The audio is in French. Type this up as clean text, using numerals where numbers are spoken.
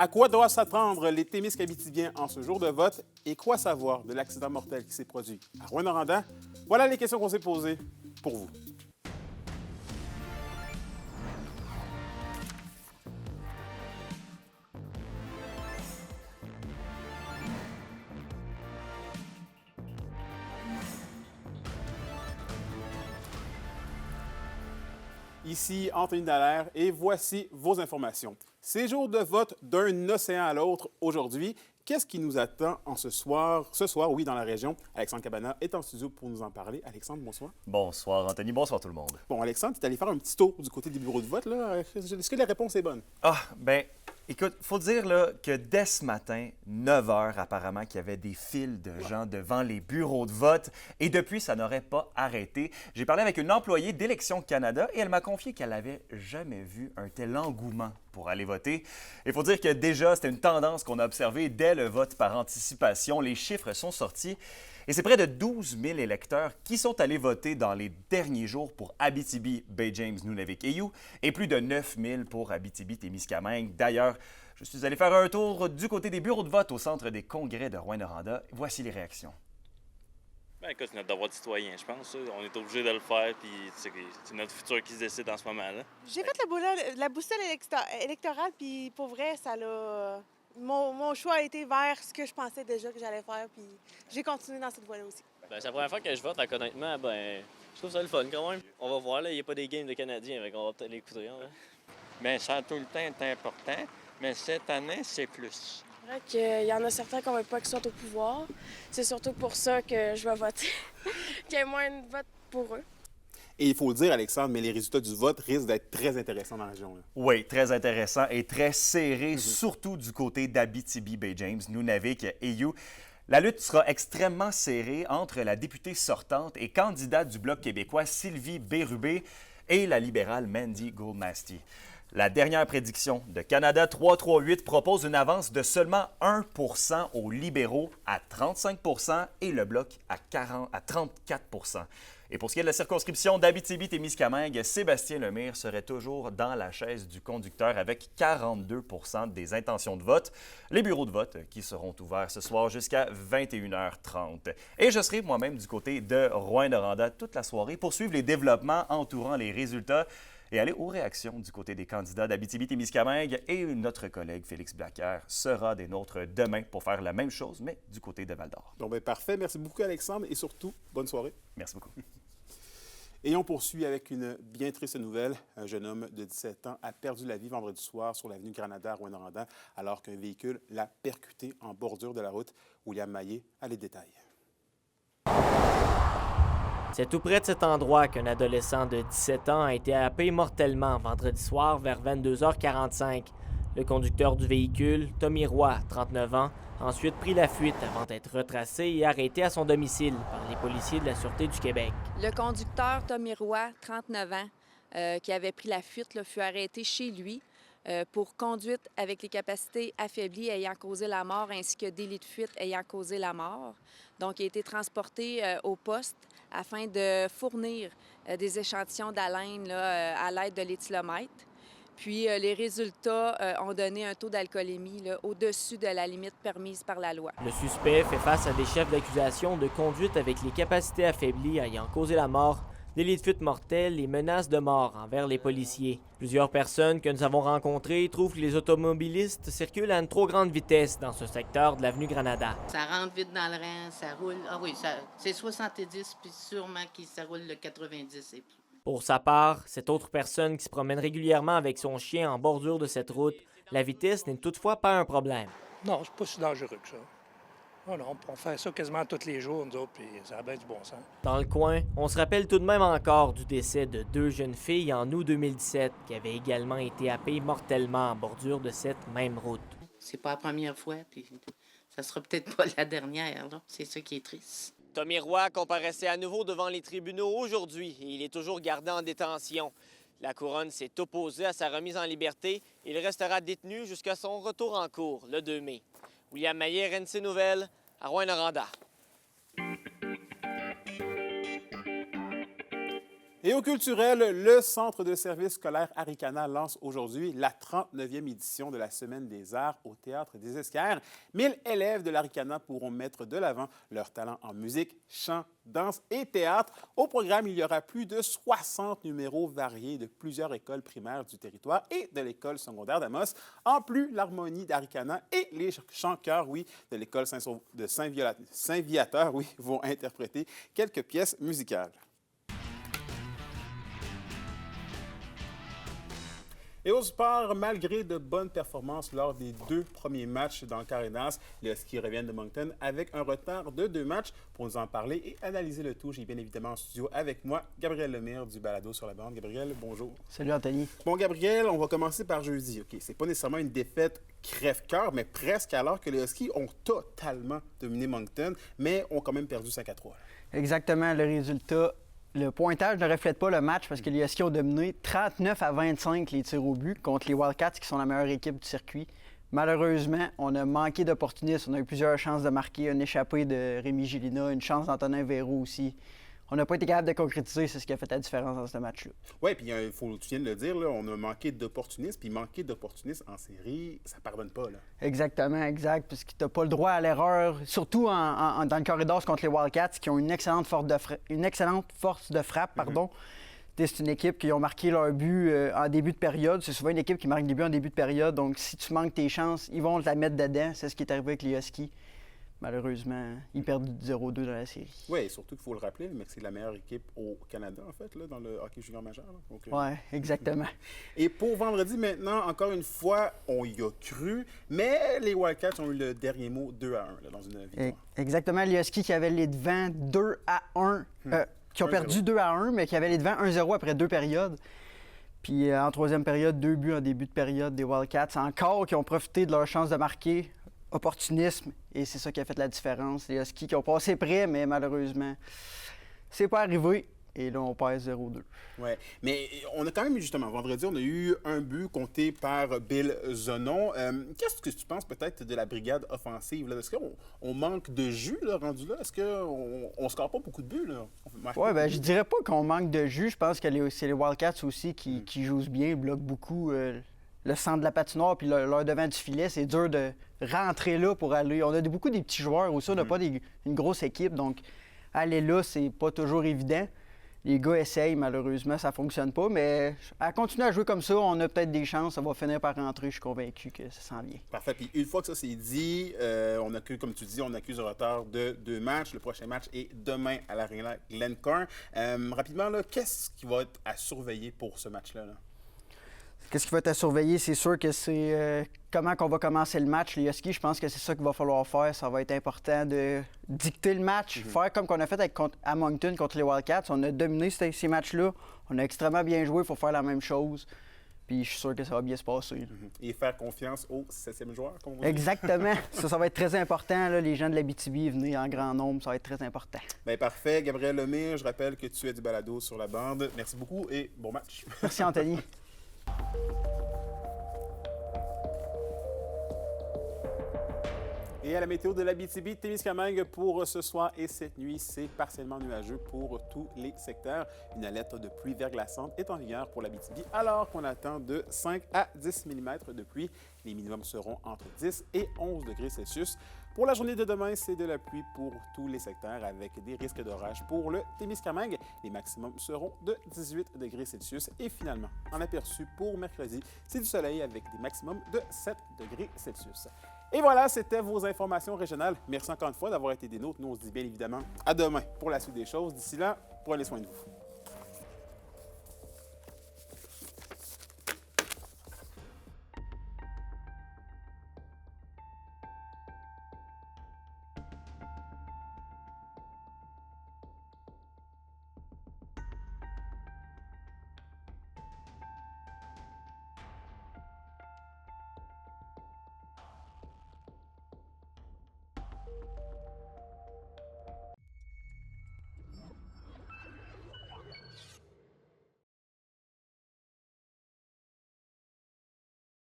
À quoi doivent s'attendre les Témiscabitibiens en ce jour de vote et quoi savoir de l'accident mortel qui s'est produit à Rouyn-Noranda? Voilà les questions qu'on s'est posées pour vous. Ici Anthony Dallaire et voici vos informations. C'est jour de vote d'un océan à l'autre aujourd'hui. Qu'est-ce qui nous attend ce soir, oui, dans la région? Alexandre Cabana est en studio pour nous en parler. Alexandre, bonsoir. Bonsoir, Anthony. Bonsoir, tout le monde. Bon, Alexandre, tu es allé faire un petit tour du côté des bureaux de vote, là. Est-ce que la réponse est bonne? Écoute, faut dire là, que dès ce matin, 9 h, apparemment, qu'il y avait des files de gens devant les bureaux de vote. Et depuis, ça n'aurait pas arrêté. J'ai parlé avec une employée d'Élections Canada et elle m'a confié qu'elle n'avait jamais vu un tel engouement pour aller voter. Il faut dire que déjà, c'était une tendance qu'on a observée dès le vote par anticipation. Les chiffres sont sortis. Et c'est près de 12 000 électeurs qui sont allés voter dans les derniers jours pour Abitibi, Baie-James, Nunavik-Ayu et plus de 9 000 pour Abitibi-Témiscamingue. D'ailleurs, je suis allé faire un tour du côté des bureaux de vote au centre des congrès de Rouyn-Noranda. Voici les réactions. Bien, écoute, c'est notre devoir de citoyen, je pense. On est obligé de le faire, puis c'est notre futur qui se décide en ce moment-là. J'ai fait la boussole électorale, puis pour vrai, ça l'a... Mon choix a été vers ce que je pensais déjà que j'allais faire, puis j'ai continué dans cette voie-là aussi. C'est la première fois que je vote, donc honnêtement, je trouve ça le fun quand même. On va voir, là, il n'y a pas des games de Canadiens, donc on va peut-être l'écouter. Bien, ça a tout le temps été important, mais cette année, c'est plus. C'est vrai qu'il y en a certains qu'on ne veut pas qu'ils soient au pouvoir. C'est surtout pour ça que je vais voter, qu'il y ait moins de votes pour eux. Et il faut le dire, Alexandre, mais les résultats du vote risquent d'être très intéressants dans la région, là. Oui, très intéressant et très serré, surtout du côté d'Abitibi, Baie-James, Nunavik et Ayu. La lutte sera extrêmement serrée entre la députée sortante et candidate du Bloc québécois Sylvie Bérubé et la libérale Mandy Goldmasty. La dernière prédiction de Canada 338 propose une avance de seulement 1 % aux libéraux à 35 % et le Bloc à 34 %. Et pour ce qui est de la circonscription d'Abitibi-Témiscamingue, Sébastien Lemire serait toujours dans la chaise du conducteur avec 42 % des intentions de vote. Les bureaux de vote qui seront ouverts ce soir jusqu'à 21 h 30. Et je serai moi-même du côté de Rouyn-Noranda toute la soirée pour suivre les développements entourant les résultats et aller aux réactions du côté des candidats d'Abitibi-Témiscamingue. Et notre collègue Félix Blaquer sera des nôtres demain pour faire la même chose, mais du côté de Val-d'Or. Bon, bien, parfait. Merci beaucoup, Alexandre, et surtout, bonne soirée. Merci beaucoup. Et on poursuit avec une bien triste nouvelle. Un jeune homme de 17 ans a perdu la vie vendredi soir sur l'avenue Granada à Rouyn-Noranda alors qu'un véhicule l'a percuté en bordure de la route. William Maillé a les détails. C'est tout près de cet endroit qu'un adolescent de 17 ans a été happé mortellement vendredi soir vers 22 h 45. Le conducteur du véhicule, Tommy Roy, 39 ans, a ensuite pris la fuite avant d'être retracé et arrêté à son domicile par les policiers de la Sûreté du Québec. Le conducteur Tommy Roy, 39 ans, qui avait pris la fuite, fut arrêté chez lui pour conduite avec les capacités affaiblies ayant causé la mort ainsi que délit de fuite ayant causé la mort. Donc, il a été transporté au poste afin de fournir des échantillons d'haleine à l'aide de l'éthylomètre. Puis, les résultats ont donné un taux d'alcoolémie au-dessus de la limite permise par la loi. Le suspect fait face à des chefs d'accusation de conduite avec les capacités affaiblies ayant causé la mort, délit de fuite mortelle et menaces de mort envers les policiers. Plusieurs personnes que nous avons rencontrées trouvent que les automobilistes circulent à une trop grande vitesse dans ce secteur de l'avenue Granada. Ça rentre vite dans le rang, ça roule. Ah oui, c'est 70, puis sûrement que ça roule le 90 et plus. Pour sa part, cette autre personne qui se promène régulièrement avec son chien en bordure de cette route, la vitesse n'est toutefois pas un problème. Non, c'est pas si dangereux que ça. Oh non, on fait ça quasiment tous les jours, nous autres, puis ça a bien du bon sens. Dans le coin, on se rappelle tout de même encore du décès de 2 jeunes filles en août 2017 qui avaient également été happées mortellement en bordure de cette même route. C'est pas la première fois, puis ça sera peut-être pas la dernière, là. C'est ça qui est triste. Tommy Roy comparaissait à nouveau devant les tribunaux aujourd'hui et il est toujours gardé en détention. La couronne s'est opposée à sa remise en liberté. Il restera détenu jusqu'à son retour en cour le 2 mai. William Maillet, RNC Nouvelles, à Rouyn-Noranda. Et au culturel, le Centre de service scolaire Arikana lance aujourd'hui la 39e édition de la Semaine des arts au Théâtre des Esquerres. 1000 élèves de l'Arikana pourront mettre de l'avant leur talent en musique, chant, danse et théâtre. Au programme, il y aura plus de 60 numéros variés de plusieurs écoles primaires du territoire et de l'école secondaire d'Amos. En plus, l'harmonie d'Arikana et les chants-chœurs, de l'école de Saint-Viateur, vont interpréter quelques pièces musicales. Et au sport, malgré de bonnes performances lors des 2 premiers matchs dans le carré d'as, les Huskies reviennent de Moncton avec un retard de 2 matchs. Pour nous en parler et analyser le tout, j'ai bien évidemment en studio avec moi Gabriel Lemire du Balado sur la bande. Gabriel, bonjour. Salut Anthony. Bon, Gabriel, on va commencer par jeudi. OK, c'est pas nécessairement une défaite crève-cœur, mais presque, alors que les Huskies ont totalement dominé Moncton, mais ont quand même perdu 5-3. Exactement, le résultat. Le pointage ne reflète pas le match parce que les Huskies ont dominé 39-25 les tirs au but contre les Wildcats qui sont la meilleure équipe du circuit. Malheureusement, on a manqué d'opportunistes. On a eu plusieurs chances de marquer, un échappé de Rémi Gélina, une chance d'Antonin Véraud aussi. On n'a pas été capable de concrétiser, c'est ce qui a fait la différence dans ce match-là. Oui, puis il faut, tu viens de le dire, là, on a manqué d'opportunistes, puis manquer d'opportunistes en série, ça ne pardonne pas. Là. Exactement, exact, parce que tu n'as pas le droit à l'erreur, surtout dans le corridor contre les Wildcats, qui ont une excellente force de frappe. Pardon. C'est une équipe qui ont marqué leur but en début de période. C'est souvent une équipe qui marque des buts en début de période, donc si tu manques tes chances, ils vont te la mettre dedans. C'est ce qui est arrivé avec les Huskies. Malheureusement, ils perdent 0-2 dans la série. Oui, et surtout qu'il faut le rappeler, mais c'est la meilleure équipe au Canada, en fait, là, dans le hockey junior majeur. Oui, exactement. Et pour vendredi, maintenant, encore une fois, on y a cru, mais les Wildcats ont eu le dernier mot 2-1 là, dans une victoire. Exactement, les Huskies qui avaient les devants 2-1, qui ont perdu 2-1, mais qui avaient les devants 1-0 après 2 périodes. Puis en troisième période, 2 buts en début de période des Wildcats, encore qui ont profité de leur chance de marquer. Opportunisme, et c'est ça qui a fait la différence. Les Huskies qui ont passé près, mais malheureusement, c'est pas arrivé. Et là, on perd 0-2. Oui, mais on a quand même, justement, vendredi, on a eu un but compté par Bill Zonon. Qu'est-ce que tu penses peut-être de la brigade offensive? Là? Est-ce qu'on manque de jus, là, rendu là? Est-ce qu'on ne score pas beaucoup de buts? Là? Oui, bien, je dirais pas qu'on manque de jus. Je pense que c'est les Wildcats aussi qui jouent bien, bloquent beaucoup le centre de la patinoire puis leur devant du filet. C'est dur de rentrer là pour aller. On a beaucoup des petits joueurs aussi, on n'a pas une grosse équipe, donc aller là, c'est pas toujours évident. Les gars essayent, malheureusement, ça fonctionne pas, mais à continuer à jouer comme ça, on a peut-être des chances, ça va finir par rentrer, je suis convaincu que ça s'en vient. Parfait, puis une fois que ça c'est dit, comme tu dis, on accuse un retard de 2 matchs. Le prochain match est demain à l'Arena Glencar. Rapidement, là, qu'est-ce qui va être à surveiller pour ce match-là? Là? Qu'est-ce qui va être à surveiller? C'est sûr que c'est comment qu'on va commencer le match. Les Huskies, je pense que c'est ça qu'il va falloir faire. Ça va être important de dicter le match, faire comme qu'on a fait à Moncton contre les Wildcats. On a dominé ces matchs-là. On a extrêmement bien joué. Il faut faire la même chose. Puis je suis sûr que ça va bien se passer. Et faire confiance au 7e joueur, comme on dit. Exactement. ça va être très important. Là. Les gens de l'Abitibi, venez en grand nombre. Ça va être très important. Bien, parfait. Gabriel Lemire, je rappelle que tu es du Balado sur la bande. Merci beaucoup et bon match. Merci, Anthony. Et à la météo de l'Abitibi-Témiscamingue pour ce soir et cette nuit, c'est partiellement nuageux pour tous les secteurs. Une alerte de pluie verglaçante est en vigueur pour l'Abitibi, alors qu'on attend de 5 à 10 mm de pluie. Les minimums seront entre 10 et 11 degrés Celsius. Pour la journée de demain, c'est de la pluie pour tous les secteurs avec des risques d'orage pour le Témiscamingue. Les maximums seront de 18 degrés Celsius. Et finalement, en aperçu pour mercredi, c'est du soleil avec des maximums de 7 degrés Celsius. Et voilà, c'était vos informations régionales. Merci encore une fois d'avoir été des nôtres. Nous, on se dit bien évidemment à demain pour la suite des choses. D'ici là, prenez soin de vous.